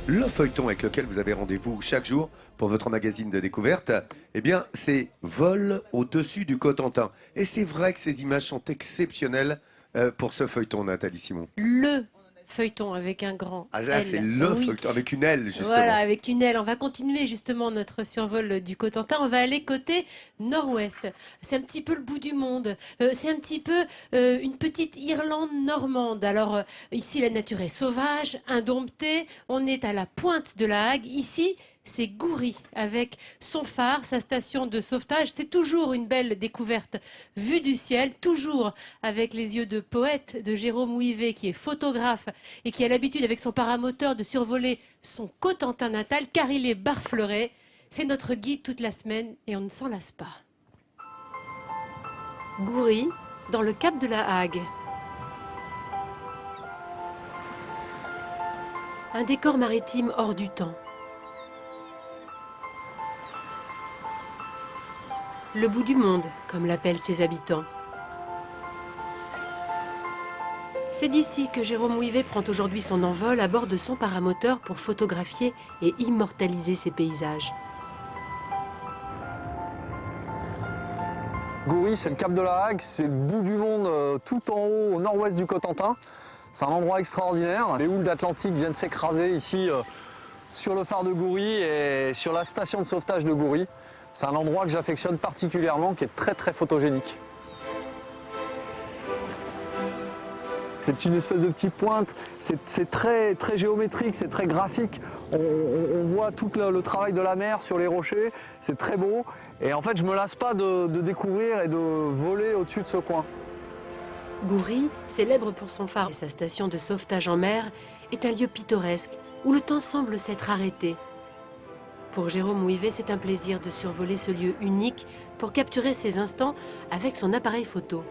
Le feuilleton avec lequel vous avez rendez-vous chaque jour pour votre magazine de découverte, eh bien, c'est Vol au-dessus du Cotentin. Et c'est vrai que ces images sont exceptionnelles pour ce feuilleton, Nathalie Simon. Le feuilleton avec un grand Ah là, L. c'est le Oui. feuilleton avec une aile, justement. Voilà, avec une aile. On va continuer justement notre survol du Cotentin. On va aller côté nord-ouest. C'est un petit peu le bout du monde. C'est un petit peu une petite Irlande normande. Alors ici, la nature est sauvage, indomptée. On est à la pointe de la Hague. Ici, c'est Goury avec son phare, sa station de sauvetage. C'est toujours une belle découverte vue du ciel, toujours avec les yeux de poète de Jérôme Ouivet, qui est photographe et qui a l'habitude avec son paramoteur de survoler son Cotentin natal, car il est barfleuré. C'est notre guide toute la semaine et on ne s'en lasse pas. Goury, dans le cap de la Hague. Un décor maritime hors du temps. Le bout du monde, comme l'appellent ses habitants. C'est d'ici que Jérôme Ouivet prend aujourd'hui son envol à bord de son paramoteur pour photographier et immortaliser ses paysages. Goury, c'est le cap de la Hague, c'est le bout du monde tout en haut au nord-ouest du Cotentin. C'est un endroit extraordinaire. Les houles d'Atlantique viennent s'écraser ici sur le phare de Goury et sur la station de sauvetage de Goury. C'est un endroit que j'affectionne particulièrement, qui est très très photogénique. C'est une espèce de petite pointe, c'est très, très géométrique, c'est très graphique. On voit tout le travail de la mer sur les rochers, c'est très beau. Et en fait, je ne me lasse pas de découvrir et de voler au-dessus de ce coin. Goury, célèbre pour son phare et sa station de sauvetage en mer, est un lieu pittoresque où le temps semble s'être arrêté. Pour Jérôme Ouivet, c'est un plaisir de survoler ce lieu unique pour capturer ces instants avec son appareil photo.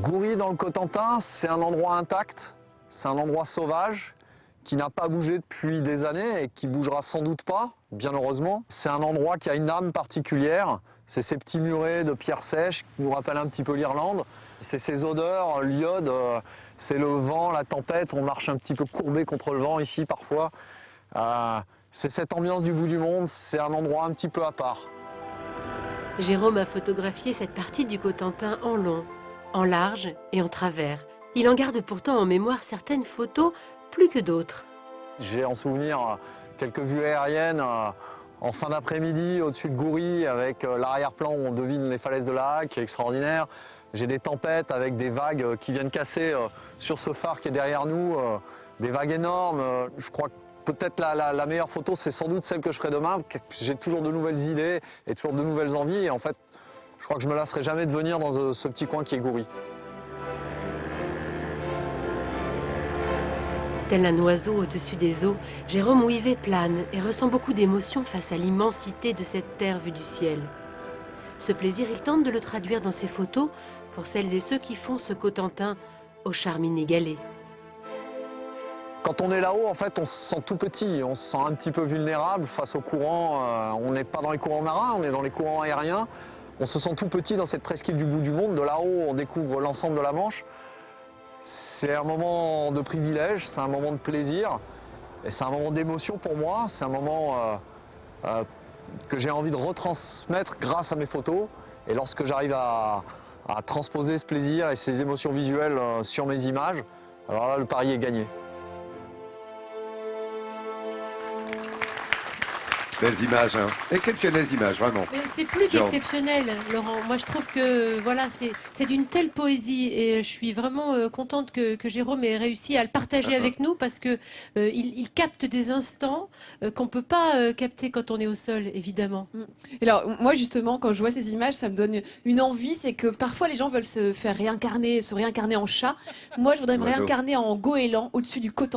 Goury dans le Cotentin, c'est un endroit intact, c'est un endroit sauvage qui n'a pas bougé depuis des années et qui bougera sans doute pas, bien heureusement. C'est un endroit qui a une âme particulière, c'est ces petits murets de pierres sèches qui nous rappellent un petit peu l'Irlande. C'est ces odeurs, l'iode, c'est le vent, la tempête, on marche un petit peu courbé contre le vent ici parfois. C'est cette ambiance du bout du monde, c'est un endroit un petit peu à part. Jérôme a photographié cette partie du Cotentin en long, en large et en travers. Il en garde pourtant en mémoire certaines photos plus que d'autres. J'ai en souvenir quelques vues aériennes en fin d'après-midi au-dessus de Goury avec l'arrière-plan où on devine les falaises de la Hague, qui est extraordinaire. J'ai des tempêtes avec des vagues qui viennent casser sur ce phare qui est derrière nous, des vagues énormes. Je crois que peut-être la meilleure photo, c'est sans doute celle que je ferai demain. J'ai toujours de nouvelles idées et toujours de nouvelles envies. Et en fait, je crois que je ne me lasserai jamais de venir dans ce petit coin qui est Goury. Tel un oiseau au-dessus des eaux, Jérôme Ouivet plane et ressent beaucoup d'émotion face à l'immensité de cette terre vue du ciel. Ce plaisir, il tente de le traduire dans ses photos pour celles et ceux qui font ce Cotentin au charme inégalé. Quand on est là-haut, en fait, on se sent tout petit, on se sent un petit peu vulnérable face aux courants. On n'est pas dans les courants marins, on est dans les courants aériens. On se sent tout petit dans cette presqu'île du bout du monde. De là-haut, on découvre l'ensemble de la Manche. C'est un moment de privilège, c'est un moment de plaisir, et c'est un moment d'émotion pour moi. C'est un moment que j'ai envie de retransmettre grâce à mes photos. Et lorsque j'arrive à transposer ce plaisir et ces émotions visuelles sur mes images, alors là, le pari est gagné. Belles images, hein. Exceptionnelles images, vraiment. C'est plus qu'exceptionnel, Laurent. Moi, je trouve que voilà, c'est d'une telle poésie et je suis vraiment contente que Jérôme ait réussi à le partager avec nous parce que il capte des instants qu'on peut pas capter quand on est au sol, évidemment. Et alors, moi, justement, quand je vois ces images, ça me donne une envie, c'est que parfois les gens veulent se réincarner en chat. Moi, je voudrais me Oiseau. réincarner en goéland au-dessus du Cotentin.